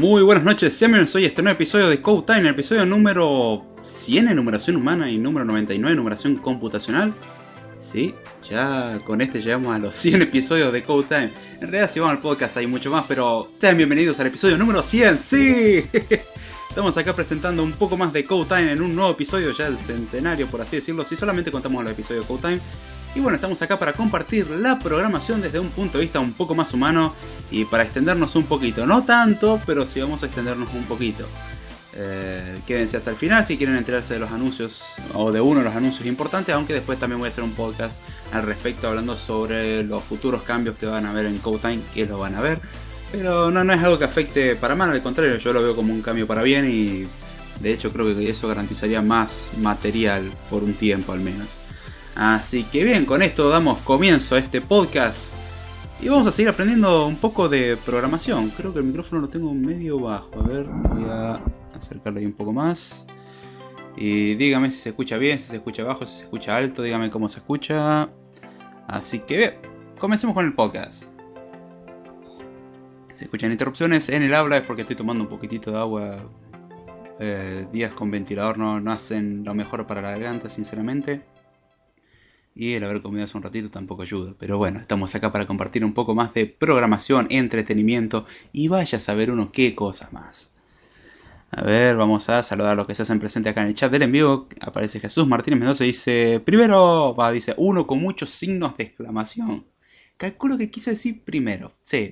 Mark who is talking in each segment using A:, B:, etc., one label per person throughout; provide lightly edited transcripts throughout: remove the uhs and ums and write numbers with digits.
A: Muy buenas noches, sean bienvenidos hoy a este nuevo episodio de Code Time, el episodio número 100 en numeración humana y número 99 en numeración computacional. Sí, ya con este llegamos a los 100 episodios de Code Time. En realidad si vamos al podcast hay mucho más, pero sean bienvenidos al episodio número 100, ¡sí! Estamos acá presentando un poco más de Code Time en un nuevo episodio, ya el centenario por así decirlo, si solamente contamos los episodios de Code Time. Y bueno, estamos acá para compartir la programación desde un punto de vista un poco más humano y para extendernos un poquito. No tanto, pero sí vamos a extendernos un poquito. Quédense hasta el final si quieren enterarse de los anuncios o de uno de los anuncios importantes, aunque después también voy a hacer un podcast al respecto hablando sobre los futuros cambios que van a haber en Code Time, que lo van a ver. Pero no es algo que afecte para mal, al contrario, yo lo veo como un cambio para bien y de hecho creo que eso garantizaría más material por un tiempo al menos. Así que bien, con esto damos comienzo a este podcast y vamos a seguir aprendiendo un poco de programación. Creo que el micrófono lo tengo medio bajo, a ver, voy a acercarlo ahí un poco más. Y dígame si se escucha bien, si se escucha bajo, si se escucha alto, dígame cómo se escucha. Así que bien, comencemos con el podcast. Si escuchan interrupciones en el habla es porque estoy tomando un poquitito de agua. Días con ventilador no hacen lo mejor para la garganta, sinceramente. Y el haber comido hace un ratito tampoco ayuda. Pero bueno, estamos acá para compartir un poco más de programación, entretenimiento y vaya a saber uno qué cosas más. A ver, vamos a saludar a los que se hacen presente acá en el chat del envío. Aparece Jesús Martínez Mendoza y dice... Primero, dice uno con muchos signos de exclamación. Calculo que quiso decir primero. Sí.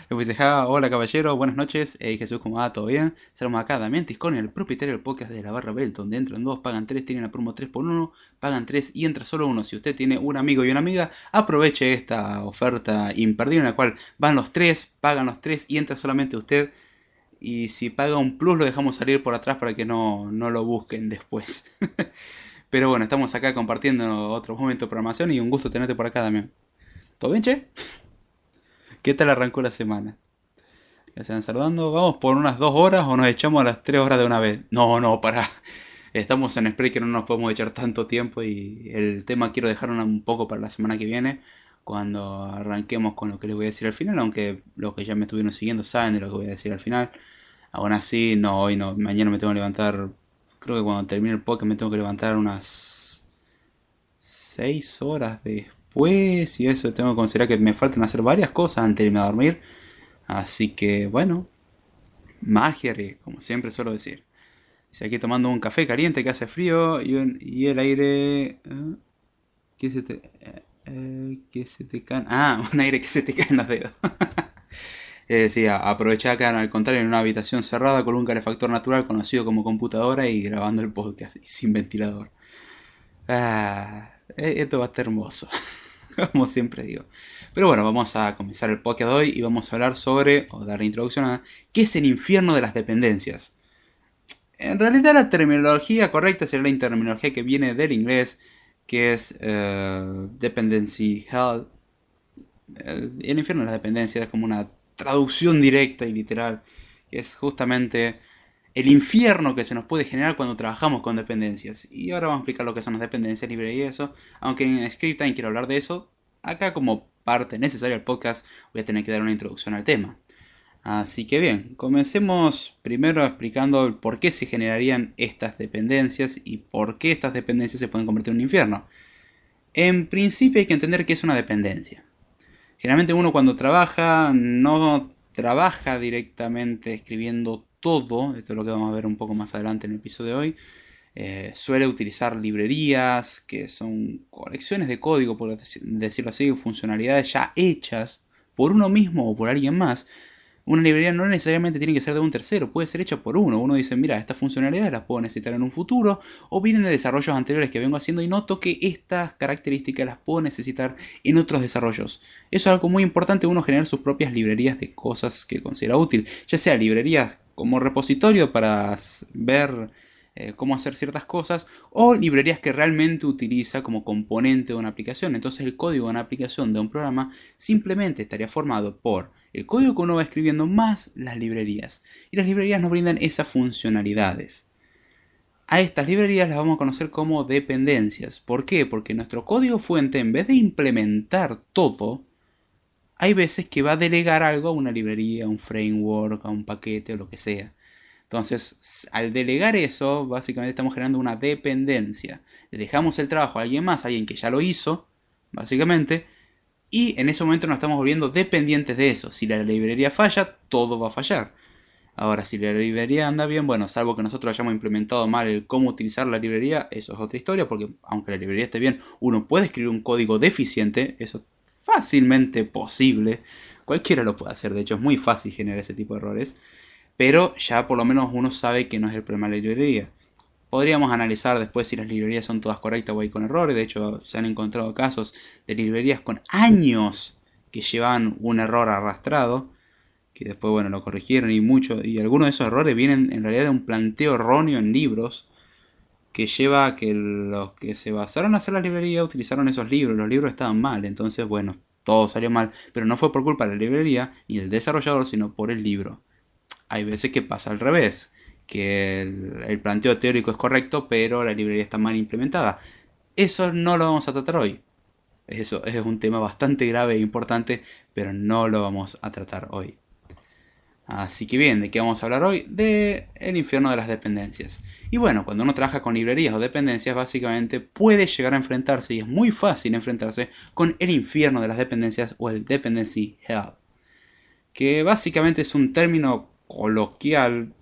A: Después dice, hola caballero, buenas noches. Jesús, ¿cómo va? ¿Todo bien? Saludos acá, Damián Tisconi, el propietario del podcast de la Barra Belt, donde entran 2, pagan 3, tienen la promo 3x1, pagan 3 y entra solo 1. Si usted tiene un amigo y una amiga, aproveche esta oferta imperdible en la cual van los 3, pagan los 3 y entra solamente usted. Y si paga un plus lo dejamos salir por atrás para que no lo busquen después. Pero bueno, estamos acá compartiendo otro momento de programación y un gusto tenerte por acá, Damián. ¿Todo bien, che? ¿Qué tal arrancó la semana? Ya se van saludando. ¿Vamos por unas 2 horas o nos echamos a las 3 horas de una vez? No, pará. Estamos en Spreaker, no nos podemos echar tanto tiempo y el tema quiero dejarlo un poco para la semana que viene, cuando arranquemos con lo que les voy a decir al final, aunque los que ya me estuvieron siguiendo saben de lo que voy a decir al final. Aún así, no, hoy no, mañana me tengo que levantar, creo que cuando termine el podcast me tengo que levantar unas 6 horas después y eso, tengo que considerar que me faltan hacer varias cosas antes de irme a dormir. Así que bueno, magia, como siempre suelo decir. Dice aquí tomando un café caliente que hace frío y el aire... ¿Qué se te... ¿Qué se te cae? Ah, un aire que se te cae en los dedos. Sí, aproveché acá al contrario en una habitación cerrada con un calefactor natural conocido como computadora y grabando el podcast y sin ventilador. Esto va a estar hermoso. Como siempre digo. Pero bueno, vamos a comenzar el podcast de hoy y vamos a hablar sobre, o dar la introducción a, ¿qué es el infierno de las dependencias? En realidad la terminología correcta sería la terminología que viene del inglés, que es dependency hell. El infierno de las dependencias es como una traducción directa y literal, que es justamente el infierno que se nos puede generar cuando trabajamos con dependencias. Y ahora vamos a explicar lo que son las dependencias libres y eso. Aunque en Script Time quiero hablar de eso, acá como parte necesaria del podcast voy a tener que dar una introducción al tema. Así que bien, comencemos primero explicando el por qué se generarían estas dependencias y por qué estas dependencias se pueden convertir en un infierno. En principio hay que entender qué es una dependencia. Generalmente uno cuando trabaja no trabaja directamente escribiendo todo, esto es lo que vamos a ver un poco más adelante en el episodio de hoy. Suele utilizar librerías, que son colecciones de código, por decirlo así, funcionalidades ya hechas por uno mismo o por alguien más. Una librería no necesariamente tiene que ser de un tercero, puede ser hecha por uno. Uno dice, mira, estas funcionalidades las puedo necesitar en un futuro, o vienen de desarrollos anteriores que vengo haciendo y noto que estas características las puedo necesitar en otros desarrollos. Eso es algo muy importante, uno generar sus propias librerías de cosas que considera útil, ya sea librerías como repositorio para ver cómo hacer ciertas cosas, o librerías que realmente utiliza como componente de una aplicación. Entonces el código de una aplicación de un programa simplemente estaría formado por el código que uno va escribiendo más las librerías. Y las librerías nos brindan esas funcionalidades. A estas librerías las vamos a conocer como dependencias. ¿Por qué? Porque nuestro código fuente, en vez de implementar todo, hay veces que va a delegar algo a una librería, a un framework, a un paquete o lo que sea. Entonces, al delegar eso, básicamente estamos generando una dependencia. Le dejamos el trabajo a alguien más, a alguien que ya lo hizo, básicamente, y en ese momento nos estamos volviendo dependientes de eso. Si la librería falla, todo va a fallar. Ahora, si la librería anda bien, bueno, salvo que nosotros hayamos implementado mal el cómo utilizar la librería, eso es otra historia, porque aunque la librería esté bien, uno puede escribir un código deficiente, eso es fácilmente posible. Cualquiera lo puede hacer, de hecho es muy fácil generar ese tipo de errores, pero ya por lo menos uno sabe que no es el problema de la librería. Podríamos analizar después si las librerías son todas correctas o hay con errores. De hecho, se han encontrado casos de librerías con años que llevan un error arrastrado, que después, bueno, lo corrigieron y algunos de esos errores vienen en realidad de un planteo erróneo en libros que lleva a que los que se basaron a hacer la librería utilizaron esos libros. Los libros estaban mal, entonces, bueno, todo salió mal, pero no fue por culpa de la librería ni del desarrollador, sino por el libro. Hay veces que pasa al revés, que el planteo teórico es correcto, pero la librería está mal implementada. Eso no lo vamos a tratar hoy. Eso es un tema bastante grave e importante, pero no lo vamos a tratar hoy. Así que bien, ¿de qué vamos a hablar hoy? De el infierno de las dependencias. Y bueno, cuando uno trabaja con librerías o dependencias, básicamente puede llegar a enfrentarse, y es muy fácil enfrentarse, con el infierno de las dependencias o el dependency hell. Que básicamente es un término coloquial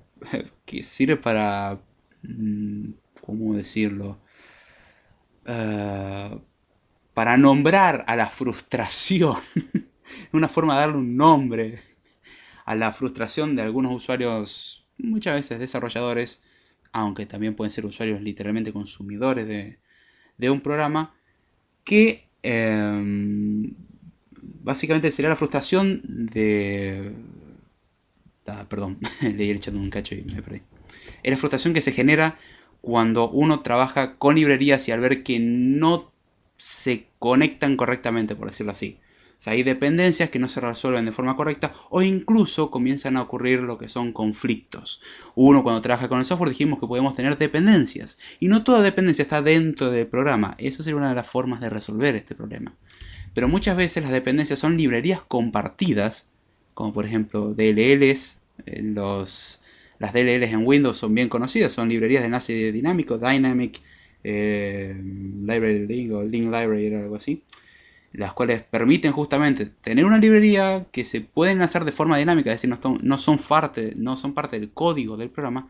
A: que sirve para... ¿Cómo decirlo? Eh, para nombrar a la frustración. Una forma de darle un nombre a la frustración de algunos usuarios, muchas veces desarrolladores, aunque también pueden ser usuarios literalmente consumidores de un programa, que básicamente sería la frustración de... perdón, leí el chat un cacho y me perdí. Es la frustración que se genera cuando uno trabaja con librerías y al ver que no se conectan correctamente, por decirlo así. O sea, hay dependencias que no se resuelven de forma correcta o incluso comienzan a ocurrir lo que son conflictos. Uno cuando trabaja con el software dijimos que podemos tener dependencias y no toda dependencia está dentro del programa. Eso sería una de las formas de resolver este problema. Pero muchas veces las dependencias son librerías compartidas, como por ejemplo DLLs. Las DLLs en Windows son bien conocidas, son librerías de enlace dinámico, Dynamic Library Link o Link Library o algo así, las cuales permiten justamente tener una librería que se puede enlazar de forma dinámica, es decir, no son parte del código del programa,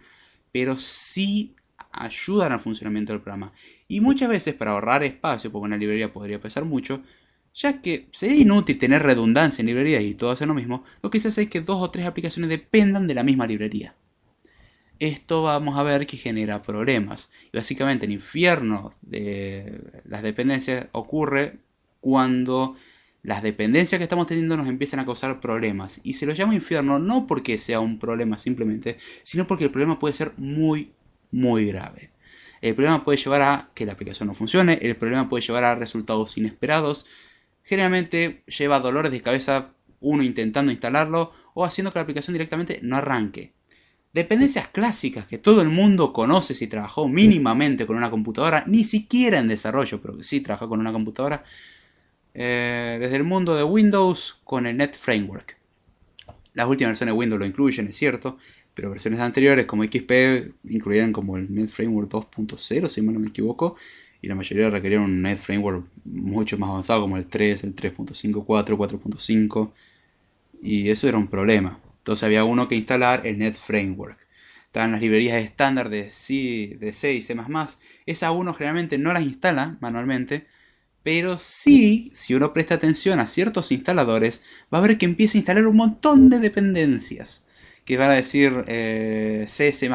A: pero sí ayudan al funcionamiento del programa. Y muchas veces para ahorrar espacio, porque una librería podría pesar mucho, ya que sería inútil tener redundancia en librerías y todo hacer lo mismo, lo que se hace es que dos o tres aplicaciones dependan de la misma librería. Esto vamos a ver que genera problemas. Y básicamente el infierno de las dependencias ocurre cuando las dependencias que estamos teniendo nos empiezan a causar problemas. Y se lo llama infierno no porque sea un problema simplemente, sino porque el problema puede ser muy, muy grave. El problema puede llevar a que la aplicación no funcione, el problema puede llevar a resultados inesperados. Generalmente lleva dolores de cabeza uno intentando instalarlo o haciendo que la aplicación directamente no arranque. Dependencias clásicas que todo el mundo conoce si trabajó mínimamente con una computadora, ni siquiera en desarrollo, pero que sí trabajó con una computadora, desde el mundo de Windows con el Net Framework. Las últimas versiones de Windows lo incluyen, es cierto, pero versiones anteriores como XP incluían como el Net Framework 2.0, si mal no me equivoco, y la mayoría requerían un Net Framework mucho más avanzado como el 3, el 3.54, 4.5, y eso era un problema. Entonces había uno que instalar el Net Framework. Estaban las librerías estándar de C y C++. Esa uno generalmente no las instala manualmente, pero sí, si uno presta atención a ciertos instaladores, va a ver que empieza a instalar un montón de dependencias. Que van a decir C, C++,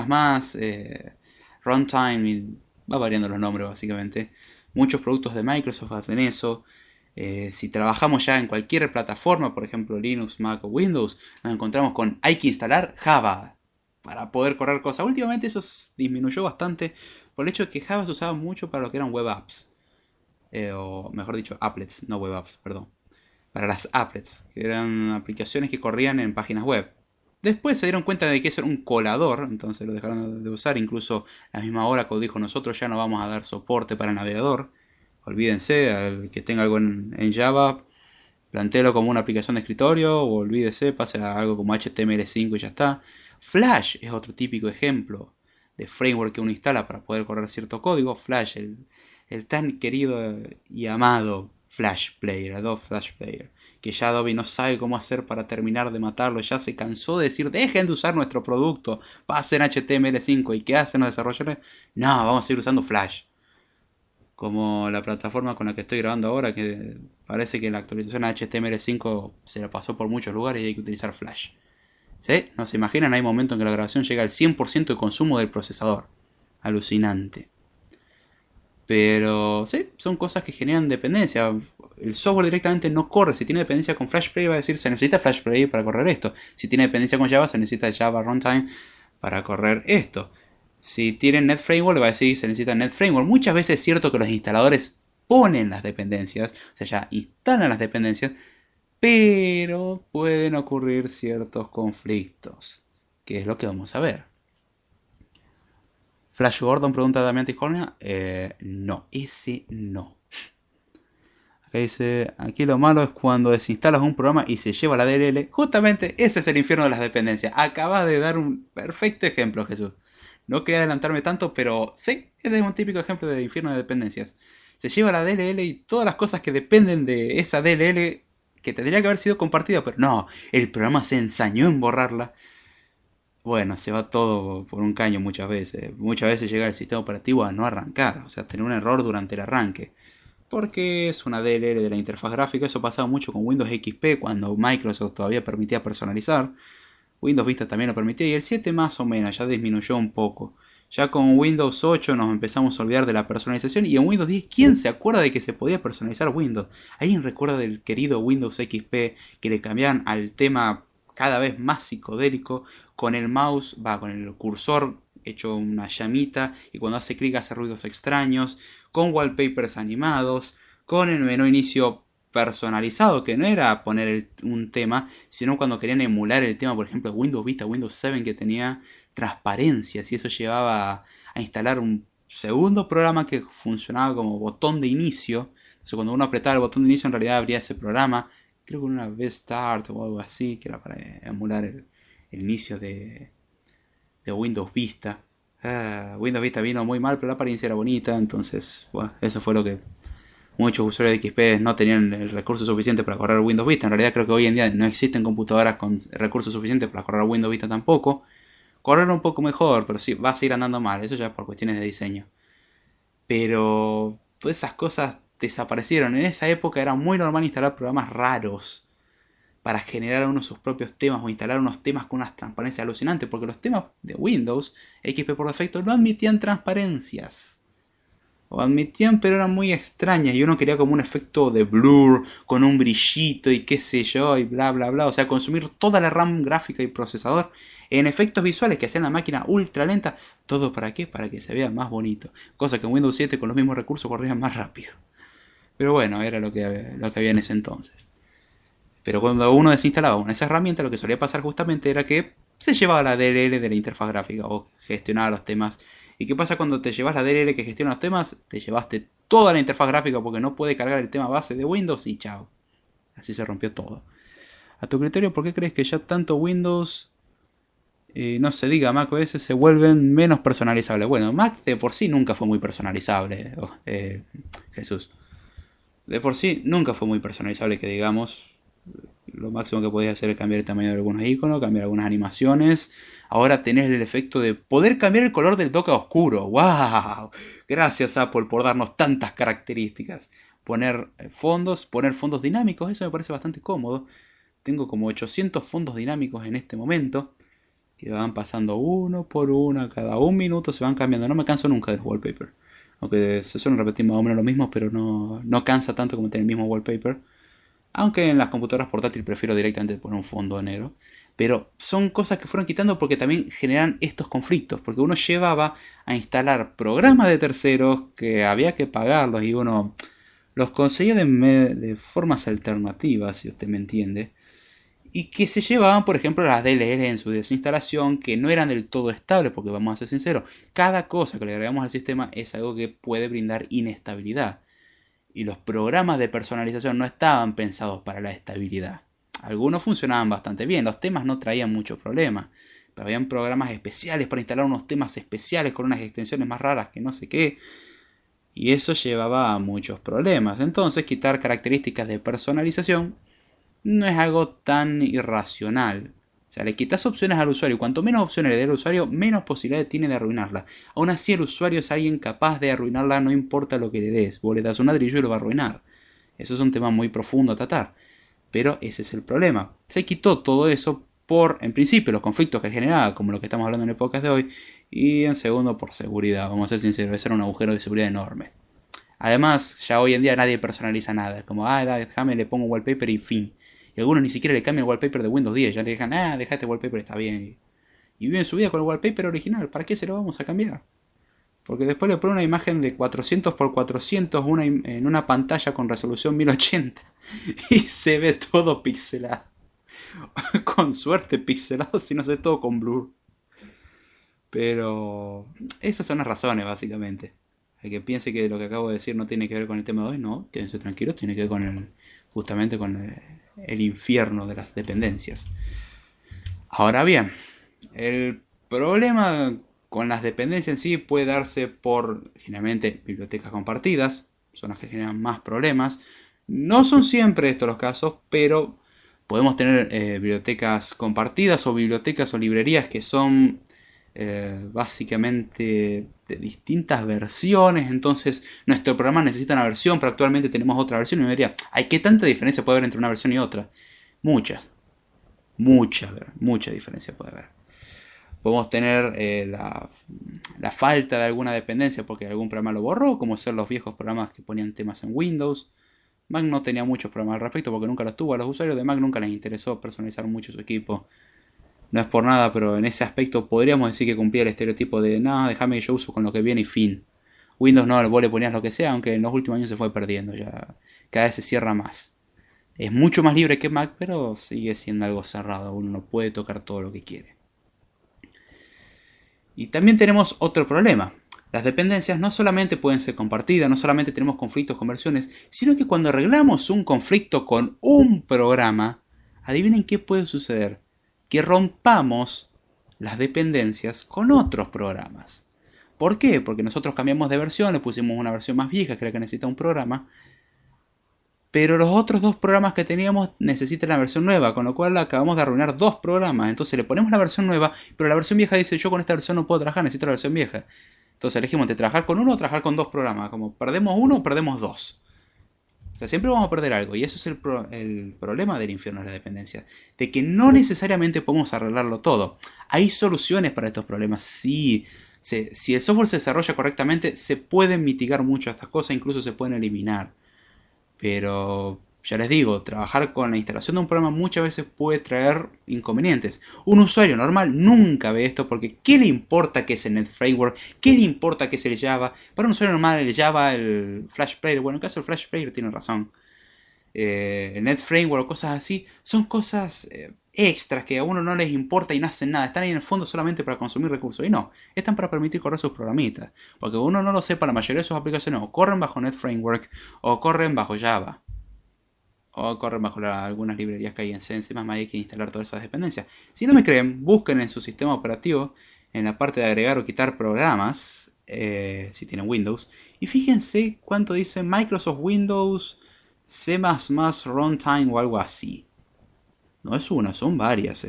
A: Runtime, y va variando los nombres básicamente. Muchos productos de Microsoft hacen eso. Si trabajamos ya en cualquier plataforma, por ejemplo Linux, Mac o Windows, nos encontramos con hay que instalar Java para poder correr cosas. Últimamente eso disminuyó bastante por el hecho de que Java se usaba mucho para lo que eran web apps. O mejor dicho, applets, no web apps, perdón. Para las applets, que eran aplicaciones que corrían en páginas web. Después se dieron cuenta de que eso era un colador, entonces lo dejaron de usar. Incluso la misma Oracle dijo: nosotros ya no vamos a dar soporte para navegador. Olvídense, al que tenga algo en Java, Plantéelo como una aplicación de escritorio o olvídese, pase a algo como HTML5 y ya está. Flash es otro típico ejemplo de framework que uno instala para poder correr cierto código. Flash, el tan querido y amado Flash Player, Adobe Flash Player, que ya Adobe no sabe cómo hacer para terminar de matarlo, ya se cansó de decir, dejen de usar nuestro producto, pasen HTML5, ¿y qué hacen los desarrolladores? No, vamos a seguir usando Flash. Como la plataforma con la que estoy grabando ahora, que parece que la actualización a HTML5 se la pasó por muchos lugares y hay que utilizar Flash. ¿Sí? No se imaginan, hay momentos en que la grabación llega al 100% de consumo del procesador. Alucinante. Pero sí, son cosas que generan dependencia. El software directamente no corre. Si tiene dependencia con Flash Player va a decir se necesita Flash Player para correr esto. Si tiene dependencia con Java se necesita Java Runtime para correr esto. Si tiene Net Framework le va a decir se necesita Net Framework. Muchas veces es cierto que los instaladores ponen las dependencias, o sea ya instalan las dependencias, pero pueden ocurrir ciertos conflictos, que es lo que vamos a ver. Flash Gordon pregunta a Damián Tiscornia. No, ese no. Acá dice, aquí lo malo es cuando desinstalas un programa y se lleva la DLL. Justamente ese es el infierno de las dependencias. Acabas de dar un perfecto ejemplo, Jesús. No quería adelantarme tanto, pero sí, ese es un típico ejemplo de infierno de dependencias. Se lleva la DLL y todas las cosas que dependen de esa DLL que tendría que haber sido compartida, pero no, el programa se ensañó en borrarla. Bueno, se va todo por un caño muchas veces. Muchas veces llega el sistema operativo a no arrancar, o sea, tener un error durante el arranque. Porque es una DLL de la interfaz gráfica, eso pasaba mucho con Windows XP cuando Microsoft todavía permitía personalizar. Windows Vista también lo permitía y el 7 más o menos ya disminuyó un poco. Ya con Windows 8 nos empezamos a olvidar de la personalización y en Windows 10, ¿quién se acuerda de que se podía personalizar Windows? ¿Alguien recuerda del querido Windows XP que le cambiaban al tema cada vez más psicodélico con el mouse, va con el cursor hecho una llamita y cuando hace clic hace ruidos extraños, con wallpapers animados, con el menú inicio personalizado, que no era poner un tema, sino cuando querían emular el tema, por ejemplo, Windows Vista, Windows 7, que tenía transparencias y eso llevaba a instalar un segundo programa que funcionaba como botón de inicio. Entonces cuando uno apretaba el botón de inicio en realidad abría ese programa, creo que una Start o algo así, que era para emular el inicio de Windows Vista. Windows Vista vino muy mal, pero la apariencia era bonita, entonces bueno, eso fue lo que muchos usuarios de XP no tenían el recurso suficiente para correr Windows Vista. En realidad creo que hoy en día no existen computadoras con recursos suficientes para correr Windows Vista tampoco. Correr un poco mejor, pero sí, va a seguir andando mal, eso ya es por cuestiones de diseño. Pero todas esas cosas desaparecieron. En esa época era muy normal instalar programas raros para generar uno sus propios temas o instalar unos temas con unas transparencias alucinantes, porque los temas de Windows XP por defecto no admitían transparencias. O admitían, pero eran muy extrañas y uno quería como un efecto de blur con un brillito y qué sé yo y bla bla bla. O sea, consumir toda la RAM gráfica y procesador en efectos visuales que hacían la máquina ultra lenta. ¿Todo para qué? Para que se vea más bonito. Cosa que en Windows 7 con los mismos recursos corría más rápido. Pero bueno, era lo que había en ese entonces. Pero cuando uno desinstalaba una de esas herramientas, lo que solía pasar justamente era que se llevaba la DLL de la interfaz gráfica o gestionaba los temas. ¿Y qué pasa cuando te llevas la DLL que gestiona los temas? Te llevaste toda la interfaz gráfica porque no puede cargar el tema base de Windows y chao. Así se rompió todo. A tu criterio, ¿por qué crees que ya tanto Windows, no se diga macOS, se vuelven menos personalizables? Bueno, Mac de por sí nunca fue muy personalizable, Jesús. De por sí nunca fue muy personalizable, que digamos. Lo máximo que podías hacer es cambiar el tamaño de algunos iconos, cambiar algunas animaciones. Ahora tenés el efecto de poder cambiar el color del dock a oscuro. ¡Wow! Gracias Apple por darnos tantas características. Poner fondos dinámicos, eso me parece bastante cómodo. Tengo como 800 fondos dinámicos en este momento, que van pasando uno por uno, cada un minuto se van cambiando. No me canso nunca del wallpaper. Aunque se suelen repetir más o menos lo mismo, pero no cansa tanto como tener el mismo wallpaper. Aunque en las computadoras portátiles prefiero directamente poner un fondo negro. Pero son cosas que fueron quitando porque también generan estos conflictos. Porque uno llevaba a instalar programas de terceros que había que pagarlos y uno los conseguía de formas alternativas, si usted me entiende. Y que se llevaban, por ejemplo, las DLL en su desinstalación, que no eran del todo estables, porque vamos a ser sinceros, cada cosa que le agregamos al sistema es algo que puede brindar inestabilidad. Y los programas de personalización no estaban pensados para la estabilidad. Algunos funcionaban bastante bien, los temas no traían muchos problemas, pero habían programas especiales para instalar unos temas especiales con unas extensiones más raras que no sé qué, y eso llevaba a muchos problemas. Entonces, quitar características de personalización no es algo tan irracional. O sea, le quitas opciones al usuario. Cuanto menos opciones le dé al usuario, menos posibilidades tiene de arruinarla. Aún así, el usuario es alguien capaz de arruinarla, no importa lo que le des. Vos le das un ladrillo y lo va a arruinar. Eso es un tema muy profundo a tratar. Pero ese es el problema. Se quitó todo eso por, en principio, los conflictos que generaba, como lo que estamos hablando en el podcast de hoy. Y en segundo, por seguridad. Vamos a ser sinceros, ese era un agujero de seguridad enorme. Además, ya hoy en día nadie personaliza nada. Como, déjame, le pongo wallpaper y fin. Y algunos ni siquiera le cambian el wallpaper de Windows 10. Ya le dejan, deja este wallpaper, está bien. Y viven su vida con el wallpaper original. ¿Para qué se lo vamos a cambiar? Porque después le pone una imagen de 400 por 400 en una pantalla con resolución 1080. Y se ve todo pixelado. Con suerte pixelado, si no se ve todo con blur. Pero esas son las razones, básicamente. El que piense que lo que acabo de decir no tiene que ver con el tema de hoy, no, quédense tranquilos, tiene que ver con justamente con el infierno de las dependencias. Ahora bien, el problema con las dependencias en sí puede darse por, generalmente, bibliotecas compartidas, son las que generan más problemas. No son siempre estos los casos, pero podemos tener bibliotecas compartidas o bibliotecas o librerías que son básicamente de distintas versiones. Entonces nuestro programa necesita una versión, pero actualmente tenemos otra versión. Y me diría, ¿qué tanta diferencia puede haber entre una versión y otra? Mucha diferencia puede haber. Podemos tener la falta de alguna dependencia porque algún programa lo borró, como ser los viejos programas que ponían temas en Windows. Mac no tenía muchos problemas al respecto porque nunca los tuvo. A los usuarios de Mac nunca les interesó personalizar mucho su equipo. No es por nada, pero en ese aspecto podríamos decir que cumplía el estereotipo de no, déjame que yo uso con lo que viene y fin. Windows no, vos le ponías lo que sea, aunque en los últimos años se fue perdiendo, ya cada vez se cierra más. Es mucho más libre que Mac, pero sigue siendo algo cerrado, uno no puede tocar todo lo que quiere. Y también tenemos otro problema. Las dependencias no solamente pueden ser compartidas, no solamente tenemos conflictos con versiones, sino que cuando arreglamos un conflicto con un programa, adivinen qué puede suceder. Que rompamos las dependencias con otros programas. ¿Por qué? Porque nosotros cambiamos de versión, le pusimos una versión más vieja que la que necesita un programa, pero los otros dos programas que teníamos necesitan la versión nueva, con lo cual acabamos de arruinar dos programas. Entonces le ponemos la versión nueva, pero la versión vieja dice, yo con esta versión no puedo trabajar, necesito la versión vieja. Entonces elegimos entre trabajar con uno o trabajar con dos programas. Como perdemos uno, perdemos dos. O sea, siempre vamos a perder algo. Y eso es el problema del infierno de la dependencia. De que no necesariamente podemos arreglarlo todo. Hay soluciones para estos problemas. Sí, si el software se desarrolla correctamente, se pueden mitigar mucho estas cosas. Incluso se pueden eliminar. Pero ya les digo, trabajar con la instalación de un programa muchas veces puede traer inconvenientes. Un usuario normal nunca ve esto porque ¿qué le importa que es el Net Framework? ¿Qué le importa que es el Java? Para un usuario normal el Java, el Flash Player, bueno, en el caso del Flash Player tiene razón. El Net Framework o cosas así son cosas extras que a uno no les importa y no hacen nada. Están ahí en el fondo solamente para consumir recursos. Y no, están para permitir correr sus programitas. Porque uno no lo sepa, la mayoría de sus aplicaciones o corren bajo Net Framework o corren bajo Java. O corren bajo algunas librerías que hay en C, en hay que instalar todas esas dependencias. Si no me creen, busquen en su sistema operativo, en la parte de agregar o quitar programas, si tienen Windows, y fíjense cuánto dice Microsoft Windows C++ Runtime o algo así. No es una, son varias,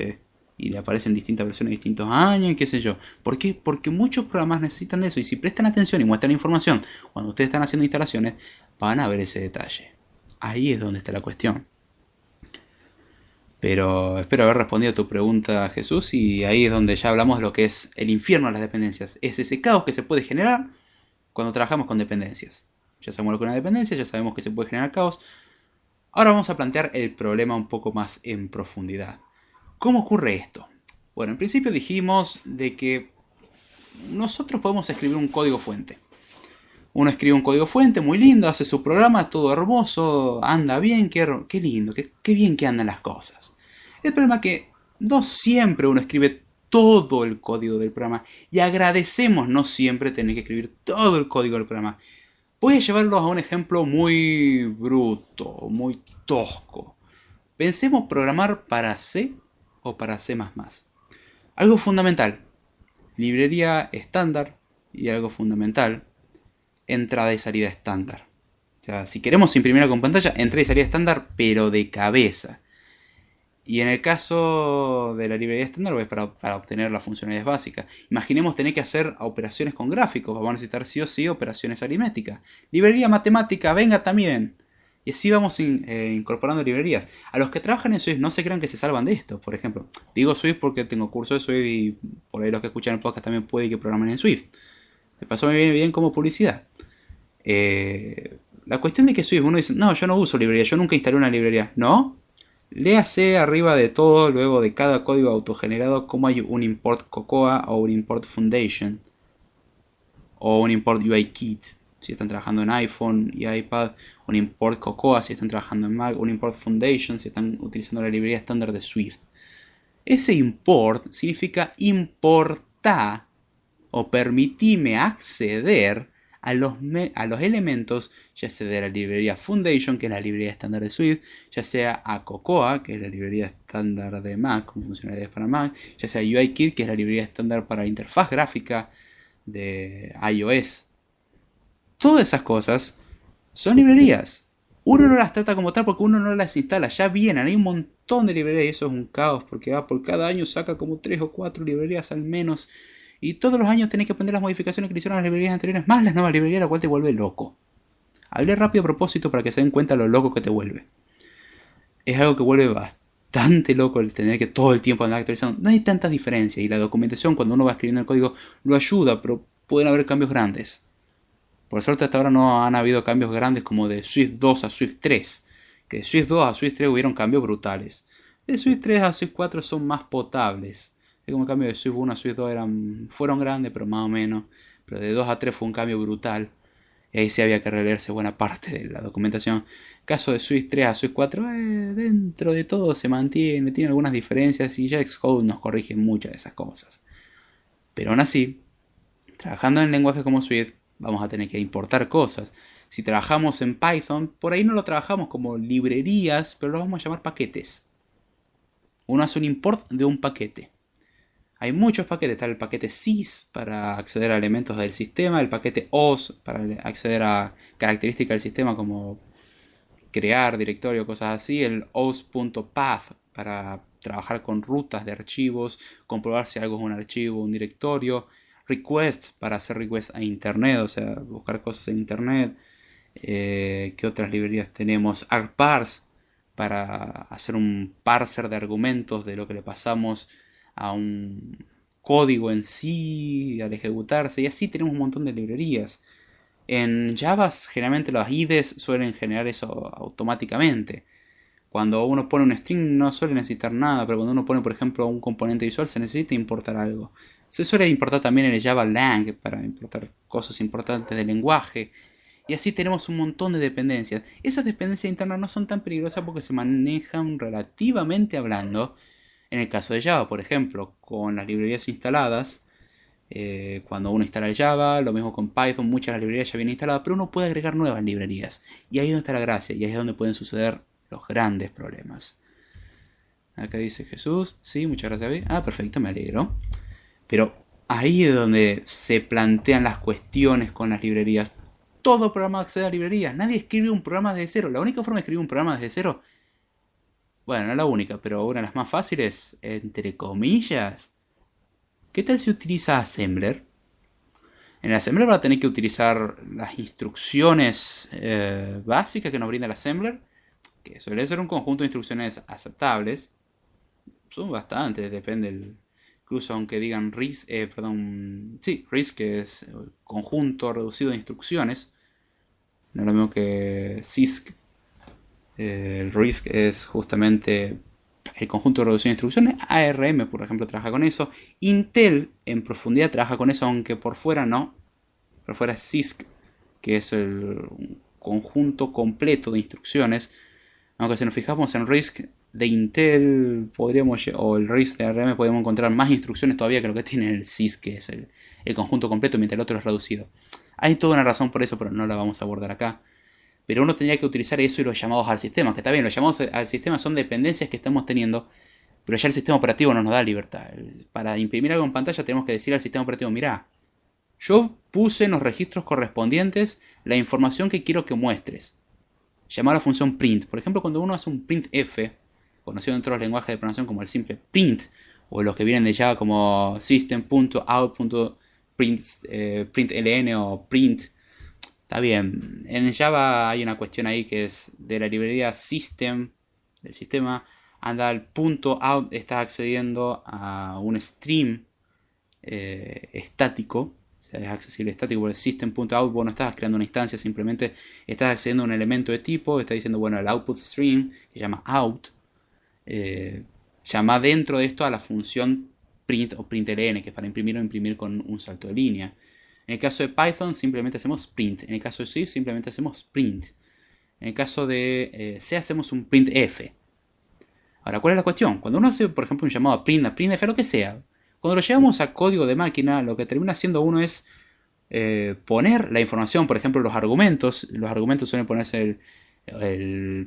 A: y le aparecen distintas versiones de distintos años y qué sé yo. ¿Por qué? Porque muchos programas necesitan de eso, y si prestan atención y muestran información cuando ustedes están haciendo instalaciones, van a ver ese detalle. Ahí es donde está la cuestión. Pero espero haber respondido a tu pregunta, Jesús, y ahí es donde ya hablamos de lo que es el infierno de las dependencias. Es ese caos que se puede generar cuando trabajamos con dependencias. Ya sabemos lo que es una dependencia, ya sabemos que se puede generar caos. Ahora vamos a plantear el problema un poco más en profundidad. ¿Cómo ocurre esto? Bueno, en principio dijimos de que nosotros podemos escribir un código fuente. Uno escribe un código fuente muy lindo, hace su programa, todo hermoso, anda bien, qué lindo, qué bien que andan las cosas. El problema es que no siempre uno escribe todo el código del programa y agradecemos no siempre tener que escribir todo el código del programa. Voy a llevarlos a un ejemplo muy bruto, muy tosco. Pensemos programar para C o para C++. Algo fundamental, librería estándar, y algo fundamental, entrada y salida estándar. O sea, si queremos imprimir algo en pantalla, entrada y salida estándar, pero de cabeza. Y en el caso de la librería estándar es para obtener las funcionalidades básicas. Imaginemos tener que hacer operaciones con gráficos. Vamos a necesitar sí o sí operaciones aritméticas. Librería matemática, venga también. Y así vamos incorporando librerías. A los que trabajan en Swift no se crean que se salvan de esto. Por ejemplo, digo Swift porque tengo curso de Swift y por ahí los que escuchan el podcast también puede que programen en Swift. De paso me viene bien como publicidad. La cuestión de que Swift, uno dice, no, yo no uso librería, yo nunca instalé una librería. ¿No? Léase arriba de todo, luego de cada código autogenerado, como hay un import Cocoa o un import Foundation o un import UIKit si están trabajando en iPhone y iPad, un import Cocoa si están trabajando en Mac, un import Foundation si están utilizando la librería estándar de Swift. Ese import significa importar o permitime acceder a los elementos, ya sea de la librería Foundation, que es la librería estándar de Swift, ya sea a Cocoa, que es la librería estándar de Mac, con funcionalidades para Mac, ya sea UIKit, que es la librería estándar para interfaz gráfica de iOS. Todas esas cosas son librerías. Uno no las trata como tal porque uno no las instala, ya vienen, hay un montón de librerías y eso es un caos porque por cada año saca como 3 o 4 librerías al menos y todos los años tenés que aprender las modificaciones que le hicieron las librerías anteriores más las nuevas librerías, lo cual te vuelve loco. Hablé rápido a propósito para que se den cuenta lo loco que te vuelve. Es algo que vuelve bastante loco el tener que todo el tiempo andar actualizando. No hay tantas diferencias y la documentación cuando uno va escribiendo el código lo ayuda, pero pueden haber cambios grandes. Por suerte hasta ahora no han habido cambios grandes como de Swift 2 a Swift 3. Que de Swift 2 a Swift 3 hubieron cambios brutales. De Swift 3 a Swift 4 son más potables. Es como el cambio de Swift 1 a Swift 2 fueron grandes, pero más o menos. Pero de 2 a 3 fue un cambio brutal. Y ahí sí había que releerse buena parte de la documentación. Caso de Swift 3 a Swift 4, dentro de todo se mantiene, tiene algunas diferencias y ya Xcode nos corrige muchas de esas cosas. Pero aún así, trabajando en lenguajes como Swift, vamos a tener que importar cosas. Si trabajamos en Python, por ahí no lo trabajamos como librerías, pero lo vamos a llamar paquetes. Uno hace un import de un paquete. Hay muchos paquetes, está el paquete sys para acceder a elementos del sistema, el paquete os para acceder a características del sistema como crear directorio, cosas así, el os.path para trabajar con rutas de archivos, comprobar si algo es un archivo, un directorio, request para hacer request a internet, o sea, buscar cosas en internet. ¿Qué otras librerías tenemos? Argparse para hacer un parser de argumentos de lo que le pasamos a un código en sí al ejecutarse, y así tenemos un montón de librerías. En Java generalmente los IDEs suelen generar eso automáticamente. Cuando uno pone un string no suele necesitar nada, pero cuando uno pone por ejemplo un componente visual se necesita importar algo. Se suele importar también en el Java Lang para importar cosas importantes del lenguaje. Y así tenemos un montón de dependencias. Esas dependencias internas no son tan peligrosas porque se manejan relativamente hablando. En el caso de Java, por ejemplo, con las librerías instaladas, cuando uno instala el Java, lo mismo con Python, muchas de las librerías ya vienen instaladas, pero uno puede agregar nuevas librerías. Y ahí es donde está la gracia, y ahí es donde pueden suceder los grandes problemas. Acá dice Jesús, sí, muchas gracias, David. Ah, perfecto, me alegro. Pero ahí es donde se plantean las cuestiones con las librerías. Todo programa accede a librerías, nadie escribe un programa desde cero. La única forma de escribir un programa desde cero, bueno, no la única, pero una de las más fáciles, entre comillas. ¿Qué tal si utiliza Assembler? En el Assembler va a tener que utilizar las instrucciones básicas que nos brinda el Assembler, que suele ser un conjunto de instrucciones aceptables. Son bastantes, depende incluso aunque digan RISC, RISC, que es conjunto reducido de instrucciones. No es lo mismo que CISC. El RISC es justamente el conjunto de reducción de instrucciones. ARM, por ejemplo, trabaja con eso. Intel en profundidad trabaja con eso, aunque por fuera no. Por fuera es CISC, que es el conjunto completo de instrucciones. Aunque si nos fijamos en RISC, de Intel o el RISC de ARM podemos encontrar más instrucciones todavía que lo que tiene el sys, que es el conjunto completo, mientras el otro es reducido. Hay toda una razón por eso, pero no la vamos a abordar acá. Pero uno tendría que utilizar eso y los llamados al sistema, que está bien, los llamados al sistema son dependencias que estamos teniendo, pero ya el sistema operativo no nos da libertad. Para imprimir algo en pantalla tenemos que decir al sistema operativo, mirá, yo puse en los registros correspondientes la información que quiero que muestres. Llamar a la función print. Por ejemplo, cuando uno hace un printf, conocido dentro de los lenguajes de programación como el simple print, o los que vienen de Java como system.out.println o print. Está bien, en Java hay una cuestión ahí que es de la librería system, del sistema, anda al punto out, está accediendo a un stream estático, o sea, es accesible estático por el system.out, vos no estás creando una instancia, simplemente estás accediendo a un elemento de tipo, está diciendo, bueno, el output string, que se llama out, llama dentro de esto a la función print o println, que es para imprimir o imprimir con un salto de línea. En el caso de Python simplemente hacemos print, en el caso de C simplemente hacemos print, en el caso de C hacemos un printf. Ahora, ¿cuál es la cuestión? Cuando uno hace, por ejemplo, un llamado a printf, lo que sea, cuando lo llevamos a código de máquina, lo que termina haciendo uno es poner la información, por ejemplo, los argumentos. Los argumentos suelen ponerse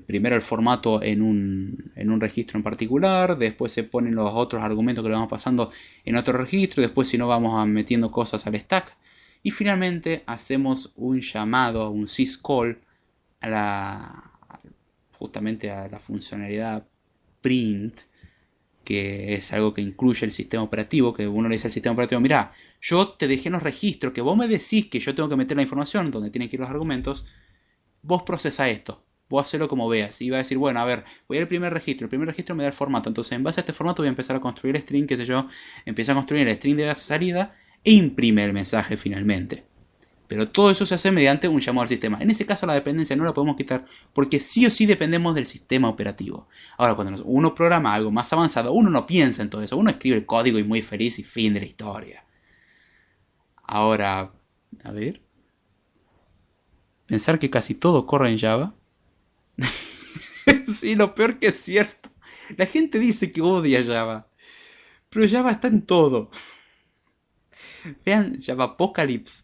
A: primero el formato en un registro en particular, después se ponen los otros argumentos que le vamos pasando en otro registro, después si no vamos metiendo cosas al stack, y finalmente hacemos un llamado, un syscall, justamente a la funcionalidad print, que es algo que incluye el sistema operativo, que uno le dice al sistema operativo, mirá, yo te dejé en los registros, que vos me decís que yo tengo que meter la información donde tienen que ir los argumentos, vos procesa esto, vos hacelo como veas, y va a decir, bueno, a ver, voy al primer registro me da el formato, entonces en base a este formato voy a empezar a construir el string, qué sé yo, empieza a construir el string de la salida e imprime el mensaje finalmente. Pero todo eso se hace mediante un llamado al sistema. En ese caso la dependencia no la podemos quitar porque sí o sí dependemos del sistema operativo. Ahora, cuando uno programa algo más avanzado, uno no piensa en todo eso. Uno escribe el código y muy feliz y fin de la historia. Ahora, a ver. Pensar que casi todo corre en Java. Sí, lo peor que es cierto. La gente dice que odia Java. Pero Java está en todo. Vean Java Apocalypse,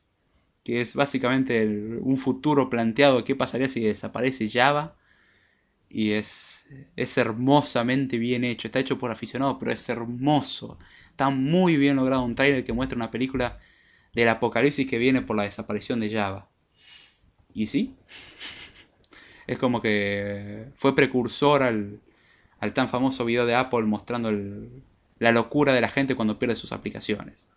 A: que es básicamente un futuro planteado de qué pasaría si desaparece Java. Y es hermosamente bien hecho. Está hecho por aficionados, pero es hermoso. Está muy bien logrado. Un trailer que muestra una película del apocalipsis que viene por la desaparición de Java. Y sí, es como que fue precursor al tan famoso video de Apple mostrando la locura de la gente cuando pierde sus aplicaciones.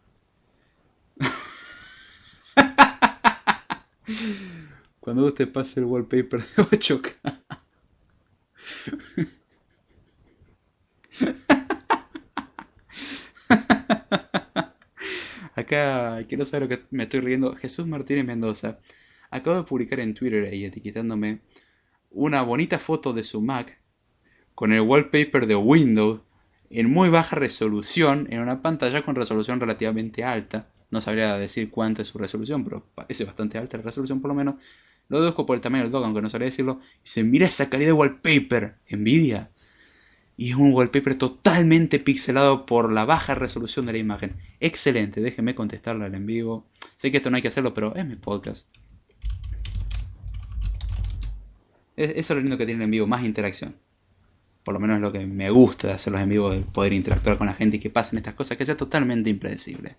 A: Cuando usted pase el wallpaper de 8K. Acá, quiero saber lo que me estoy riendo. Jesús Martínez Mendoza acabo de publicar en Twitter y etiquetándome una bonita foto de su Mac con el wallpaper de Windows en muy baja resolución en una pantalla con resolución relativamente alta. No sabría decir cuánta es su resolución, pero parece bastante alta la resolución por lo menos. Lo deduzco por el tamaño del dock, aunque no sabría decirlo. Y se mira esa calidad de wallpaper. Envidia. Y es un wallpaper totalmente pixelado por la baja resolución de la imagen. Excelente, déjenme contestarle al en vivo. Sé que esto no hay que hacerlo, pero es mi podcast. Eso es lo lindo que tiene el en vivo, más interacción. Por lo menos es lo que me gusta de hacer los en vivo, de poder interactuar con la gente y que pasen estas cosas, que sea totalmente impredecible.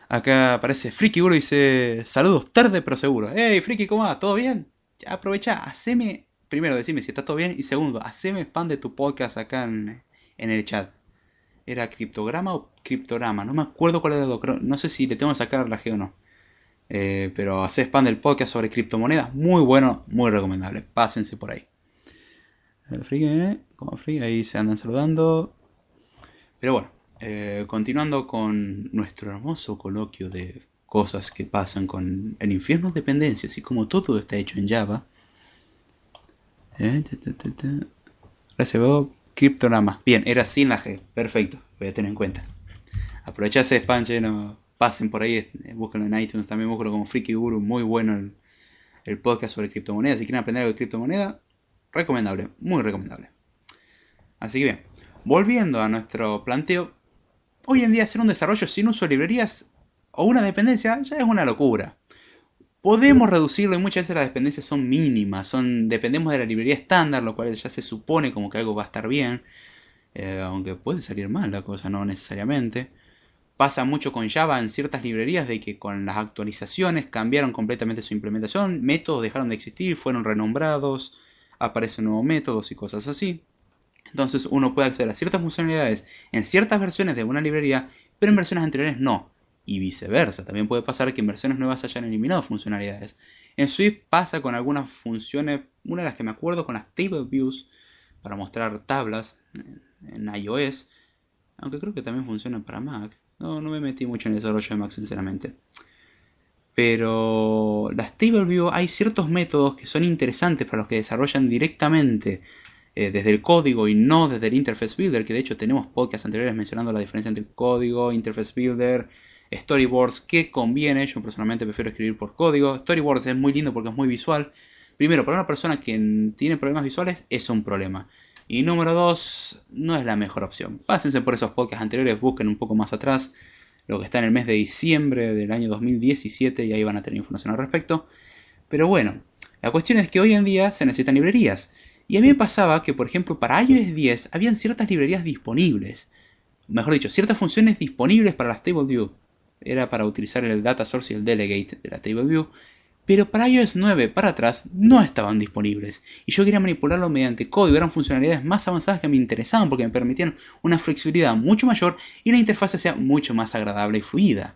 A: Acá aparece Friki Guru y dice: saludos, tarde pero seguro. Hey Friki, ¿cómo va? ¿Todo bien? Ya aprovecha, haceme. Primero, decime si está todo bien. Y segundo, haceme spam de tu podcast acá en el chat. ¿Era criptograma o criptorama? No me acuerdo cuál era el doctor. No sé si le tengo que sacar la G o no. Pero hace spam del podcast sobre criptomonedas. Muy bueno, muy recomendable. Pásense por ahí. El friki, como friki, ahí se andan saludando. Pero bueno, continuando con nuestro hermoso coloquio de cosas que pasan con el infierno de dependencias y como todo está hecho en Java. Recibo criptorama. Bien, era sin la G. Perfecto, voy a tener en cuenta. Aprovechá ese spam lleno. Pasen por ahí, búsquenlo en iTunes. También búsquenlo como Friki Guru. Muy bueno el podcast sobre criptomonedas. Si quieren aprender algo de criptomonedas, recomendable, muy recomendable. Así que bien, volviendo a nuestro planteo, hoy en día hacer un desarrollo sin uso de librerías o una dependencia ya es una locura. Podemos reducirlo y muchas veces las dependencias son mínimas, dependemos de la librería estándar, lo cual ya se supone como que algo va a estar bien, aunque puede salir mal la cosa, no necesariamente. Pasa mucho con Java en ciertas librerías de que con las actualizaciones cambiaron completamente su implementación, métodos dejaron de existir, fueron renombrados, aparecen nuevos métodos y cosas así. Entonces uno puede acceder a ciertas funcionalidades en ciertas versiones de una librería, pero en versiones anteriores no. Y viceversa, también puede pasar que en versiones nuevas hayan eliminado funcionalidades. En Swift pasa con algunas funciones, una de las que me acuerdo con las Table Views, para mostrar tablas en iOS, aunque creo que también funciona para Mac. No me metí mucho en el desarrollo de Mac, sinceramente. Pero las Table View hay ciertos métodos que son interesantes para los que desarrollan directamente desde el código y no desde el Interface Builder, que de hecho tenemos podcasts anteriores mencionando la diferencia entre el código, Interface Builder, Storyboards, que conviene. Yo personalmente prefiero escribir por código. Storyboards es muy lindo porque es muy visual. Primero, para una persona que tiene problemas visuales es un problema. Y número 2, no es la mejor opción. Pásense por esos podcasts anteriores, busquen un poco más atrás lo que está en el mes de diciembre del año 2017 y ahí van a tener información al respecto. Pero bueno, la cuestión es que hoy en día se necesitan librerías. Y a mí me pasaba que, por ejemplo, para iOS 10 habían ciertas librerías disponibles. Mejor dicho, ciertas funciones disponibles para las Table View. Era para utilizar el data source y el delegate de la Table View. Pero para iOS 9 para atrás no estaban disponibles. Y yo quería manipularlo mediante código. Eran funcionalidades más avanzadas que me interesaban porque me permitían una flexibilidad mucho mayor y la interfaz sea mucho más agradable y fluida.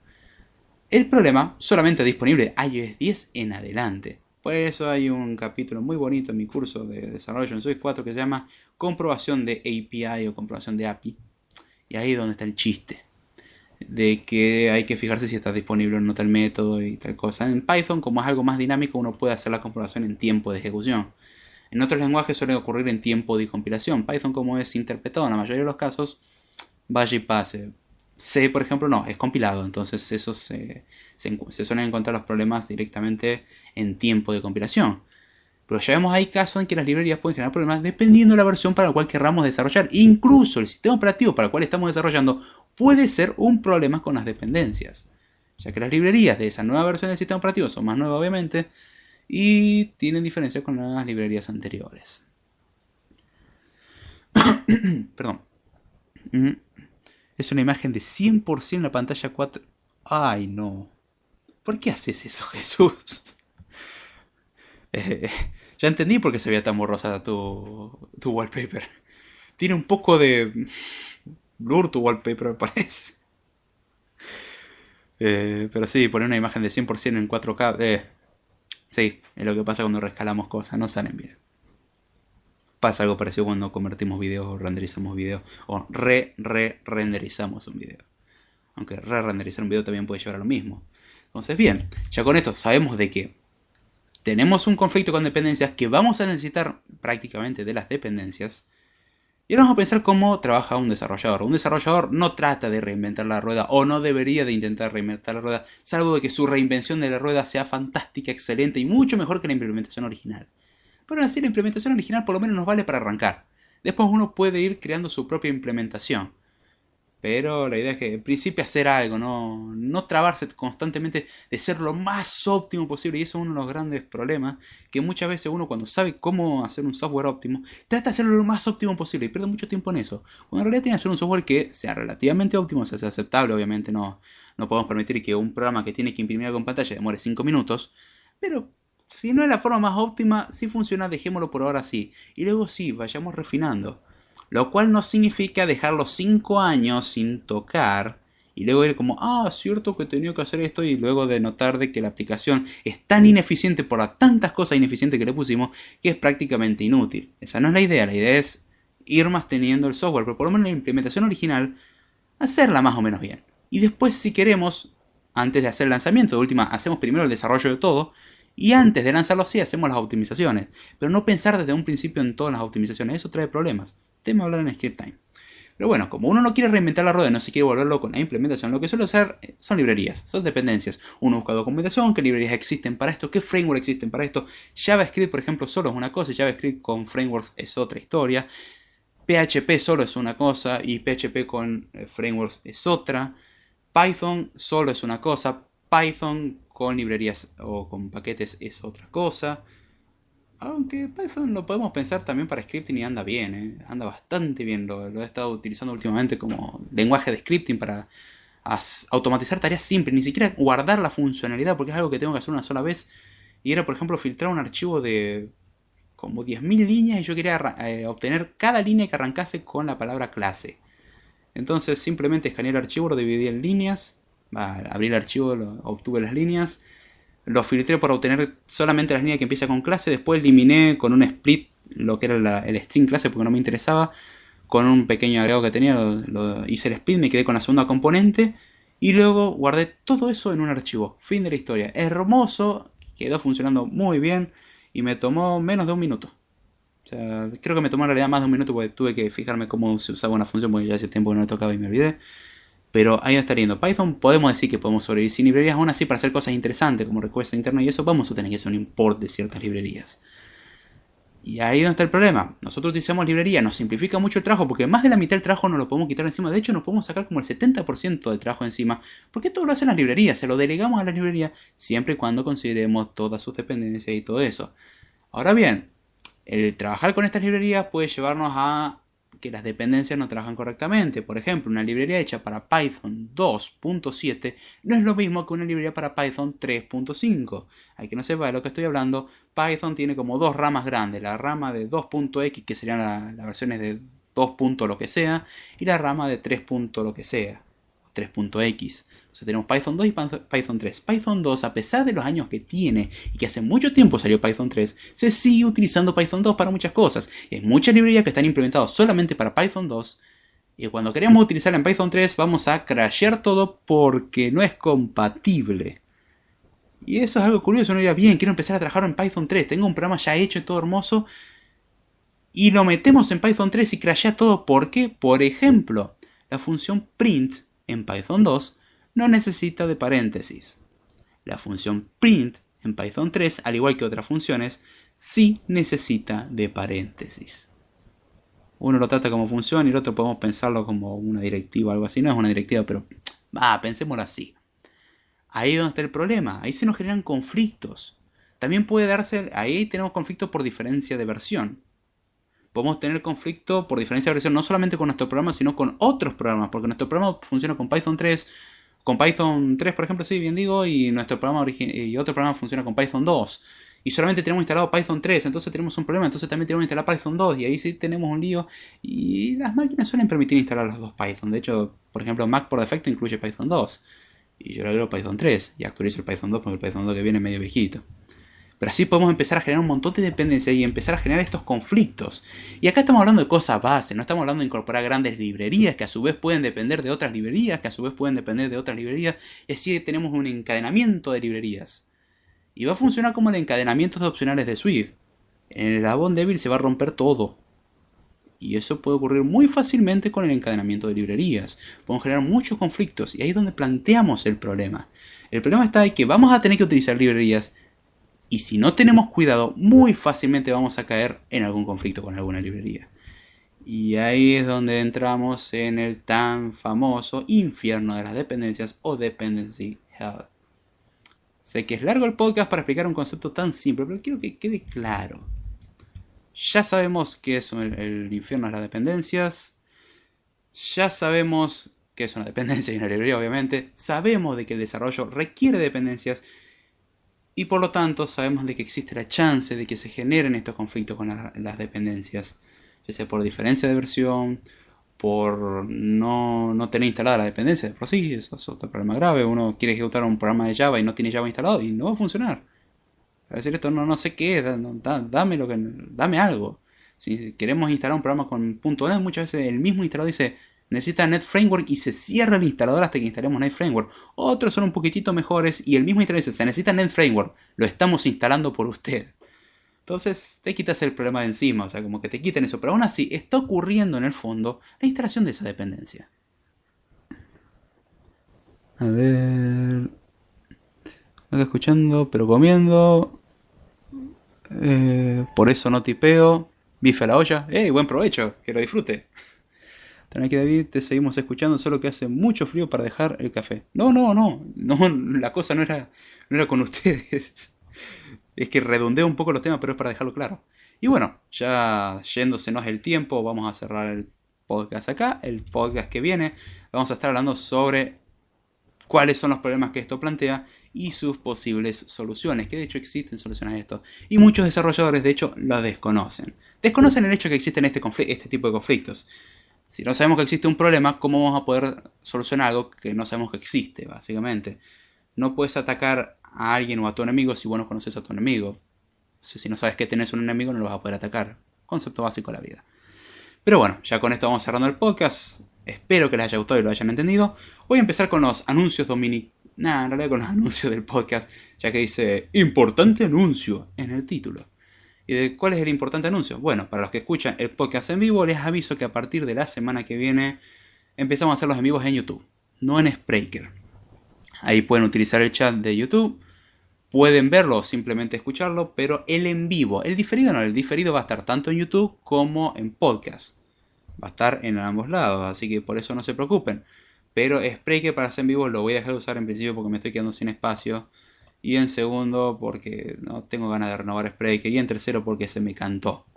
A: El problema solamente es disponible iOS 10 en adelante. Por eso hay un capítulo muy bonito en mi curso de desarrollo en Swift 4 que se llama comprobación de API o comprobación de API. Y ahí es donde está el chiste. De que hay que fijarse si está disponible o no tal método y tal cosa. En Python, como es algo más dinámico, uno puede hacer la comprobación en tiempo de ejecución. En otros lenguajes suele ocurrir en tiempo de compilación. Python, como es interpretado en la mayoría de los casos, vaya y pase. C, por ejemplo, no, es compilado, entonces eso se suelen encontrar los problemas directamente en tiempo de compilación. Pero ya vemos hay casos en que las librerías pueden generar problemas dependiendo de la versión para la cual querramos desarrollar. Incluso el sistema operativo para el cual estamos desarrollando puede ser un problema con las dependencias, ya que las librerías de esa nueva versión del sistema operativo son más nuevas obviamente y tienen diferencias con las librerías anteriores. Perdón. Es una imagen de 100% en la pantalla 4. Ay, no. ¿Por qué haces eso, Jesús? Ya entendí por qué se veía tan borrosa tu wallpaper. Tiene un poco de blur tu wallpaper, me parece. Pero sí, poner una imagen de 100% en 4K. Sí, es lo que pasa cuando rescalamos cosas, no salen bien. Pasa algo parecido cuando convertimos videos o renderizamos videos. O renderizamos un video. Aunque renderizar un video también puede llevar a lo mismo. Entonces, bien, ya con esto sabemos de que tenemos un conflicto con dependencias, que vamos a necesitar prácticamente de las dependencias. Y ahora vamos a pensar cómo trabaja un desarrollador. Un desarrollador no trata de reinventar la rueda, o no debería de intentar reinventar la rueda, salvo de que su reinvención de la rueda sea fantástica, excelente y mucho mejor que la implementación original. Pero así la implementación original por lo menos nos vale para arrancar. Después uno puede ir creando su propia implementación. Pero la idea es que en principio hacer algo, no trabarse constantemente de ser lo más óptimo posible. Y eso es uno de los grandes problemas, que muchas veces uno cuando sabe cómo hacer un software óptimo, trata de hacerlo lo más óptimo posible y pierde mucho tiempo en eso. Cuando en realidad tiene que hacer un software que sea relativamente óptimo, sea aceptable. Obviamente no podemos permitir que un programa que tiene que imprimir algo en pantalla demore 5 minutos. Pero si no es la forma más óptima, si funciona, dejémoslo por ahora así. Y luego sí, vayamos refinando. Lo cual no significa dejarlo 5 años sin tocar y luego ir como, cierto que tenía que hacer esto, y luego de notar de que la aplicación es tan ineficiente por las tantas cosas ineficientes que le pusimos que es prácticamente inútil. Esa no es la idea es ir más teniendo el software, pero por lo menos la implementación original, hacerla más o menos bien. Y después si queremos, antes de hacer el lanzamiento, de última, hacemos primero el desarrollo de todo, y antes de lanzarlo así hacemos las optimizaciones. Pero no pensar desde un principio en todas las optimizaciones, eso trae problemas. Tema hablar en Script Time. Pero bueno, como uno no quiere reinventar la rueda y no se quiere volver loco en la implementación, lo que suele hacer son librerías, son dependencias. Uno busca documentación, qué librerías existen para esto, qué frameworks existen para esto. JavaScript, por ejemplo, solo es una cosa y JavaScript con frameworks es otra historia. PHP solo es una cosa y PHP con frameworks es otra. Python solo es una cosa, Python con librerías o con paquetes es otra cosa. Aunque Python lo podemos pensar también para scripting y anda bien, anda bastante bien. Lo he estado utilizando últimamente como lenguaje de scripting para automatizar tareas simples, ni siquiera guardar la funcionalidad porque es algo que tengo que hacer una sola vez. Y era, por ejemplo, filtrar un archivo de como 10.000 líneas y yo quería obtener cada línea que arrancase con la palabra clase. Entonces simplemente escaneé el archivo, lo dividí en líneas, abrí el archivo, obtuve las líneas, lo filtré para obtener solamente las líneas que empiezan con clase, después eliminé con un split lo que era el string clase porque no me interesaba, con un pequeño agregado que tenía, hice el split, me quedé con la segunda componente y luego guardé todo eso en un archivo. Fin de la historia. Hermoso, quedó funcionando muy bien y me tomó menos de un minuto. O sea, creo que me tomó en realidad más de un minuto porque tuve que fijarme cómo se usaba una función porque ya hace tiempo que no la tocaba y me olvidé. Pero ahí está yendo. Python podemos decir que podemos sobrevivir sin librerías, aún así para hacer cosas interesantes como request interno y eso vamos a tener que hacer un import de ciertas librerías. Y ahí es donde está el problema. Nosotros utilizamos librerías, nos simplifica mucho el trabajo porque más de la mitad del trabajo nos lo podemos quitar encima. De hecho, nos podemos sacar como el 70% del trabajo encima. Porque todo lo hacen las librerías, se lo delegamos a las librerías siempre y cuando consideremos todas sus dependencias y todo eso. Ahora bien, el trabajar con estas librerías puede llevarnos a que las dependencias no trabajan correctamente. Por ejemplo, una librería hecha para Python 2.7 no es lo mismo que una librería para Python 3.5. Hay que no sepa de lo que estoy hablando. Python tiene como dos ramas grandes. La rama de 2.x, que serían las versiones de 2. Lo que sea, y la rama de 3. Lo que sea. 3.x. Entonces tenemos Python 2 y Python 3. Python 2, a pesar de los años que tiene y que hace mucho tiempo salió Python 3, se sigue utilizando Python 2 para muchas cosas. Hay muchas librerías que están implementadas solamente para Python 2. Y cuando queremos utilizarla en Python 3 vamos a crashear todo porque no es compatible. Y eso es algo curioso. Uno dirá, bien, quiero empezar a trabajar en Python 3. Tengo un programa ya hecho y todo hermoso. Y lo metemos en Python 3 y crashea todo. ¿Por qué? Por ejemplo, la función print en Python 2 no necesita de paréntesis. La función print en Python 3, al igual que otras funciones, sí necesita de paréntesis. Uno lo trata como función y el otro podemos pensarlo como una directiva o algo así. No es una directiva, pero pensémoslo así. Ahí es donde está el problema. Ahí se nos generan conflictos. También puede darse, ahí tenemos conflictos por diferencia de versión. Podemos tener conflicto por diferencia de versión no solamente con nuestro programa, sino con otros programas, porque nuestro programa funciona con Python 3, por ejemplo, sí, bien digo, y nuestro programa y otro programa funciona con Python 2. Y solamente tenemos instalado Python 3, entonces tenemos un problema, entonces también tenemos que instalar Python 2, y ahí sí tenemos un lío. Y las máquinas suelen permitir instalar los dos Python. De hecho, por ejemplo, Mac por defecto incluye Python 2. Y yo le agrego Python 3 y actualizo el Python 2 porque el Python 2 que viene es medio viejito. Pero así podemos empezar a generar un montón de dependencias y empezar a generar estos conflictos. Y acá estamos hablando de cosas base, no estamos hablando de incorporar grandes librerías que a su vez pueden depender de otras librerías, que a su vez pueden depender de otras librerías. Y así tenemos un encadenamiento de librerías. Y va a funcionar como el encadenamiento de opcionales de Swift. En el eslabón débil se va a romper todo. Y eso puede ocurrir muy fácilmente con el encadenamiento de librerías. Podemos generar muchos conflictos y ahí es donde planteamos el problema. El problema está en que vamos a tener que utilizar librerías. Y si no tenemos cuidado, muy fácilmente vamos a caer en algún conflicto con alguna librería. Y ahí es donde entramos en el tan famoso infierno de las dependencias o dependency hell. Sé que es largo el podcast para explicar un concepto tan simple, pero quiero que quede claro. Ya sabemos qué es el infierno de las dependencias. Ya sabemos qué es una dependencia y una librería, obviamente. Sabemos de que el desarrollo requiere dependencias. Y por lo tanto sabemos de que existe la chance de que se generen estos conflictos con las dependencias, ya sea por diferencia de versión, por no tener instalada la dependencia de por sí, eso es otro problema grave. Uno quiere ejecutar un programa de Java y no tiene Java instalado y no va a funcionar. A decir esto no sé qué es, dame algo. Si queremos instalar un programa con .NET, muchas veces el mismo instalador dice necesita Net Framework y se cierra el instalador hasta que instalemos Net Framework. Otros son un poquitito mejores y el mismo instalador dice se necesita Net Framework, lo estamos instalando por usted. Entonces te quitas el problema de encima, o sea, como que te quiten eso. Pero aún así está ocurriendo en el fondo la instalación de esa dependencia. A ver... Acá escuchando, pero comiendo. Por eso no tipeo. bife a la olla. Buen provecho, que lo disfrute. Tranqui David, te seguimos escuchando, solo que hace mucho frío para dejar el café. No, la cosa no era con ustedes. Es que redondeo un poco los temas, pero es para dejarlo claro. Y bueno, ya yéndosenos el tiempo, vamos a cerrar el podcast acá. El podcast que viene, vamos a estar hablando sobre cuáles son los problemas que esto plantea y sus posibles soluciones, que de hecho existen soluciones a esto. Y muchos desarrolladores de hecho lo desconocen. Desconocen el hecho de que existen este tipo de conflictos. Si no sabemos que existe un problema, ¿cómo vamos a poder solucionar algo que no sabemos que existe, básicamente? No puedes atacar a alguien o a tu enemigo si vos no conoces a tu enemigo. Si no sabes que tenés un enemigo, no lo vas a poder atacar. Concepto básico de la vida. Pero bueno, ya con esto vamos cerrando el podcast. Espero que les haya gustado y lo hayan entendido. Voy a empezar con los anuncios en realidad con los anuncios del podcast, ya que dice importante anuncio en el título. ¿Y de cuál es el importante anuncio? Bueno, para los que escuchan el podcast en vivo, les aviso que a partir de la semana que viene empezamos a hacer los en vivos en YouTube, no en Spreaker. Ahí pueden utilizar el chat de YouTube, pueden verlo o simplemente escucharlo, pero el en vivo, el diferido va a estar tanto en YouTube como en podcast. Va a estar en ambos lados, así que por eso no se preocupen. Pero Spreaker para hacer en vivo lo voy a dejar de usar en principio porque me estoy quedando sin espacio. Y en segundo porque no tengo ganas de renovar Spreaker. Y en tercero porque se me cantó.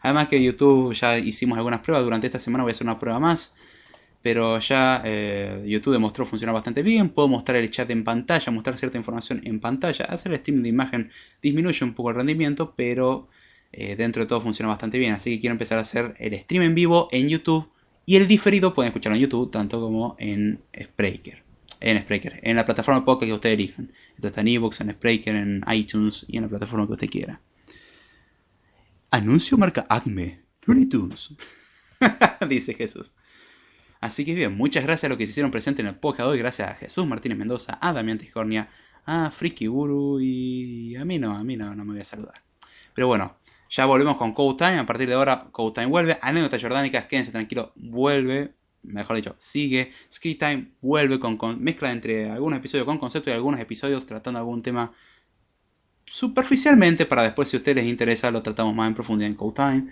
A: Además que YouTube ya hicimos algunas pruebas. Durante esta semana voy a hacer una prueba más. Pero ya YouTube demostró funcionar bastante bien. Puedo mostrar el chat en pantalla, mostrar cierta información en pantalla. Hacer el stream de imagen disminuye un poco el rendimiento, pero dentro de todo funciona bastante bien. Así que quiero empezar a hacer el stream en vivo en YouTube. Y el diferido pueden escucharlo en YouTube, tanto como en Spreaker. En la plataforma de podcast que ustedes elijan. Esto está en iVoox, en Spreaker, en iTunes y en la plataforma que usted quiera. Anuncio marca Acme, Looney Tunes. Dice Jesús. Así que bien, muchas gracias a los que se hicieron presentes en el podcast hoy. Gracias a Jesús Martínez Mendoza, a Damián Tiscornia, a Friki Guru y a mí no me voy a saludar. Pero bueno, ya volvemos con Code Time. A partir de ahora Code Time vuelve. Anécdotas jordánicas, quédense tranquilos, vuelve. Mejor dicho, sigue. Screen Time vuelve con mezcla entre algunos episodios con concepto y algunos episodios tratando algún tema superficialmente, para después, si a ustedes les interesa, lo tratamos más en profundidad en Code Time.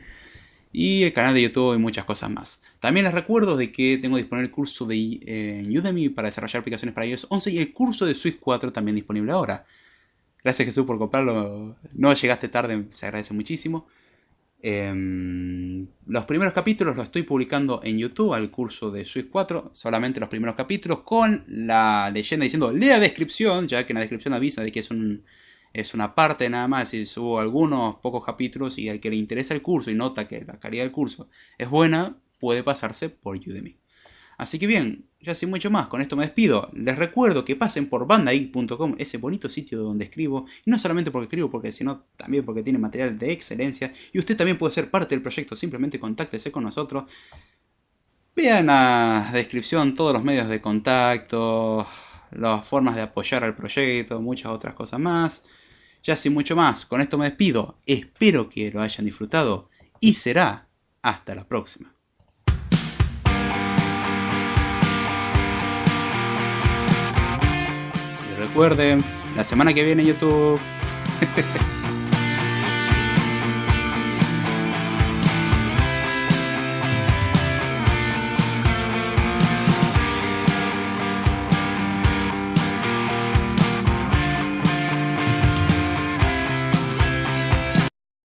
A: Y el canal de YouTube y muchas cosas más. También les recuerdo de que tengo disponible el curso de Udemy para desarrollar aplicaciones para iOS 11 y el curso de Swift 4 también disponible ahora. Gracias Jesús por comprarlo. No llegaste tarde, se agradece muchísimo. Los primeros capítulos los estoy publicando en YouTube al curso de Swift 4. Solamente los primeros capítulos con la leyenda diciendo lea descripción, ya que en la descripción avisa de que es una parte nada más y subo algunos pocos capítulos, y al que le interesa el curso y nota que la calidad del curso es buena, puede pasarse por Udemy. Así que bien, ya sin mucho más, con esto me despido. Les recuerdo que pasen por bandageek.com, ese bonito sitio donde escribo, y no solamente porque escribo, porque sino también porque tiene material de excelencia, y usted también puede ser parte del proyecto, simplemente contáctese con nosotros. Vean la descripción todos los medios de contacto, las formas de apoyar al proyecto, muchas otras cosas más. Ya sin mucho más, con esto me despido. Espero que lo hayan disfrutado y será hasta la próxima. Y recuerden, la semana que viene YouTube.